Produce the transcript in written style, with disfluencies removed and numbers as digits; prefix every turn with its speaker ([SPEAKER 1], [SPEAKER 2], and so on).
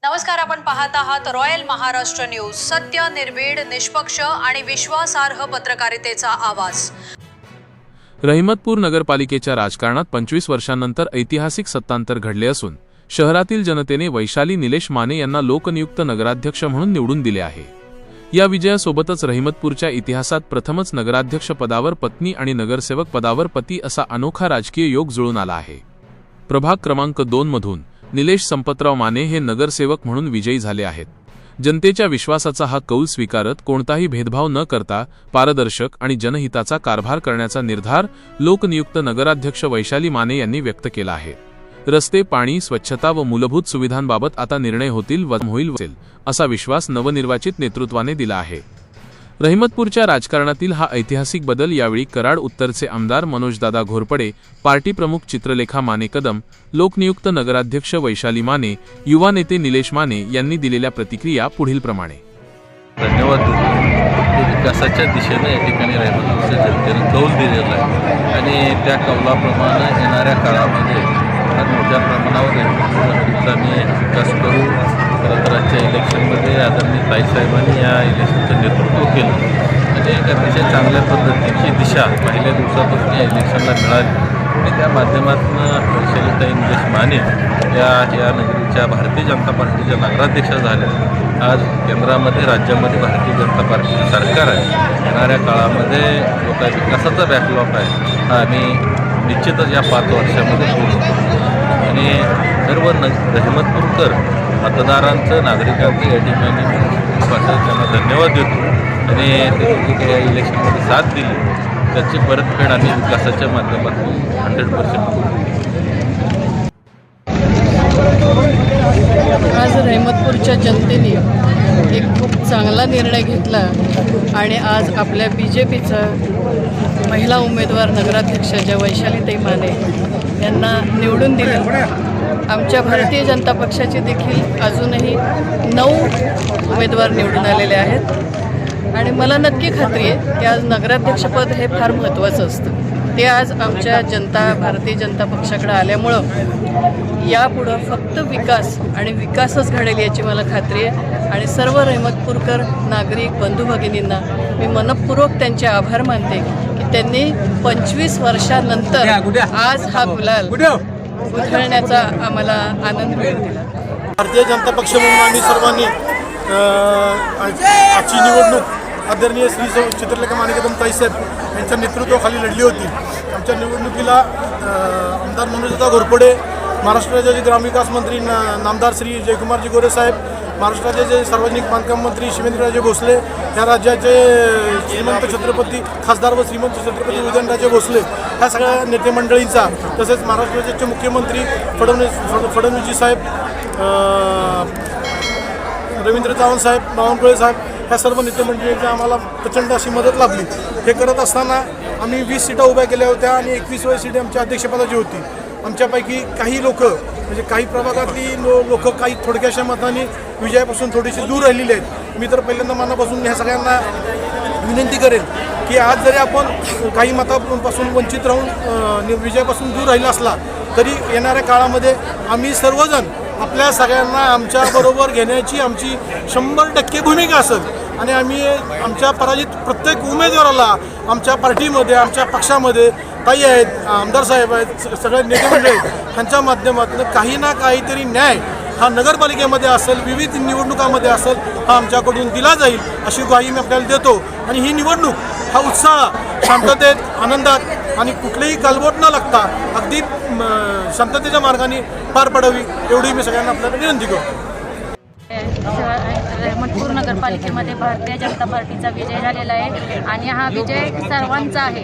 [SPEAKER 1] नमस्कार, आपण पाहत आहात रॉयल महाराष्ट्र न्यूज। सत्य, निर्भीड, निष्पक्ष आणि विश्वासार्ह पत्रकारितेचा आवाज।
[SPEAKER 2] रहिमतपूर नगरपालिकेच्या राजकारणात 25 वर्षांनंतर ऐतिहासिक सत्तांतर घडले असून शहरातील जनतेने वैशाली निलेश माने यांना लोकनियुक्त नगराध्यक्ष म्हणून निवडून दिले आहे। या विजयासोबतच रहिमतपूरच्या इतिहासात प्रथमच नगराध्यक्ष पदावर पत्नी आणि नगरसेवक पदावर पती असा अनोखा राजकीय योग जुळून आला आहे। प्रभाग क्रमांक 2 मधून निलेश संपतराव माने हे नगरसेवक म्हणून विजयी झाले आहेत। जनतेच्या विश्वासाचा हा कौल स्वीकारत कोणताही भेदभाव न करता पारदर्शक आणि जनहिताचा कारभार करण्याचा निर्धार लोकनियुक्त नगराध्यक्ष वैशाली माने यांनी व्यक्त केला आहे। रस्ते, पाणी, स्वच्छता व मूलभूत सुविधांबाबत आता निर्णय होईल असा विश्वास नवनिर्वाचित नेतृत्वाने दिला आहे। रहिमतपूरच्या राजकारणातील हा ऐतिहासिक बदल यावेळी कराड उत्तरचे आमदार मनोजदादा घोरपडे, पार्टी प्रमुख चित्रलेखा माने कदम, लोकनियुक्त नगराध्यक्ष वैशाली माने, युवा नेते निलेश माने यांनी दिलेल्या प्रतिक्रिया पुढीलप्रमाणे।
[SPEAKER 3] धन्यवाद देतो। विकासाच्या दिशेने या ठिकाणी रहिमतपूरच्या जनतेने कौल दिलेला आहे आणि त्या कौलाप्रमाणे येणाऱ्या काळामध्ये मोठ्या प्रमाणावर रहिमतपूरचा विकास करू। आजच्या इलेक्शनमध्ये आदरणीय ताईसाहेबांनी या इलेक्शनचं नेतृत्व केलं आणि एक अतिशय चांगल्या पद्धतीची दिशा पहिल्या दिवसापासून या इलेक्शनला मिळाली आणि त्या माध्यमातून वैशालीताई निलेश माने या नगरीच्या भारतीय जनता पार्टीच्या नगराध्यक्षा झाल्या। आज केंद्रामध्ये राज्यामध्ये भारतीय जनता पार्टीचं सरकार आहे। येणाऱ्या काळामध्ये जो काही विकासाचा बॅकलॉग आहे हा आम्ही निश्चितच या 5 वर्षामध्ये पूर्ण करू आणि सर्व रहिमतपूरकर मतदारांचं, नागरिकांचं या ठिकाणी त्यांना धन्यवाद देतो आणि त्यांनी काही या इलेक्शनमध्ये साथ दिली त्याची परतफेड आम्ही विकासाच्या माध्यमातून 100% करू।
[SPEAKER 4] आज रहिमतपूरच्या जनतेने एक खूप चांगला निर्णय घेतला आणि आज आपल्या BJPचा महिला उमेदवार नगराध्यक्ष ज्या वैशालीताई माने यांना निवडून दिलं। आमच्या भारतीय जनता पक्षाचे देखील अजूनही 9 उमेदवार निवडून आलेले आहेत आणि मला नक्की खात्री आहे की आज नगराध्यक्षपद हे फार महत्त्वाचं असतं। ते आज आमच्या भारतीय जनता पक्षाकडे आल्यामुळं यापुढं फक्त विकास आणि विकासच घडेल याची मला खात्री आहे आणि सर्व रहिमतपूरकर नागरिक बंधू भगिनींना मी मनपूर्वक त्यांचे आभार मानते की त्यांनी 25 वर्षांनंतर आज हा गुलाल उधळण्याचा आम्हाला आनंद मिळून दिला।
[SPEAKER 5] भारतीय जनता पक्ष म्हणून आम्ही सर्वांनी आजची निवडणूक आदरणीय श्री चित्रलेखा माने कदम ताईसाहेब यांच्या नेतृत्वाखाली लढली होती। आमच्या निवडणुकीला आमदार मनोजदादा घोरपडे, महाराष्ट्र राज्याचे ग्रामविकास मंत्री नामदार श्री जयकुमारजी गोरे साहेब, महाराष्ट्र राज्याचे सार्वजनिक बांधकाम मंत्री शिवेंद्रराजे भोसले, या राज्याचे श्रीमंत छत्रपती खासदार व श्रीमंत छत्रपती उदयनराजे भोसले ह्या सगळ्या नेते मंडळींचा, तसेच महाराष्ट्र राज्याचे मुख्यमंत्री फडणवीसजी साहेब, रवींद्र चव्हाण साहेब, बावनकुळे साहेब ह्या सर्व नेते मंडळींची आम्हाला प्रचंड अशी मदत लाभली। हे करत असताना आम्ही 20 सीटा उभ्या केल्या होत्या आणि 21व्या सीट आमच्या अध्यक्षपदाची होती। आमच्यापैकी काही लोक म्हणजे काही प्रभागातली लोक काही थोडक्याशा मताने विजयापासून थोडीशी दूर राहिलेली आहेत। मी तर पहिल्यांदा मनापासून ह्या सगळ्यांना विनंती करेन की आज जरी आपण काही मतापासून वंचित राहून विजयापासून दूर राहिला असला तरी येणाऱ्या काळामध्ये आम्ही सर्वजण आपल्या सगळ्यांना आमच्याबरोबर घेण्याची आमची 100% भूमिका असेल आणि आम्ही आमच्या पराजित प्रत्येक उमेदवाराला आमच्या पार्टीमध्ये, आमच्या पक्षामध्ये ताई आहेत, आमदार साहेब आहेत, सगळे नेते मंडळी आहेत, ह्यांच्या माध्यमातून काही ना काहीतरी न्याय हा नगरपालिकेमध्ये असेल, विविध निवडणुकामध्ये असेल, हा आमच्याकडून दिला जाईल अशी ग्वाही मी आपल्याला देतो आणि ही निवडणूक हा उत्साह, शांततेत, आनंदात आणि कुठलेही गालबोट न लागता अगदी शांततेच्या मार्गाने पार पडावी एवढी मी सगळ्यांना आपल्याला विनंती करतो।
[SPEAKER 6] रहिमतपूर नगरपालिकेमध्ये भारतीय जनता पार्टीचा विजय झालेला आहे आणि हा विजय सर्वांचा आहे।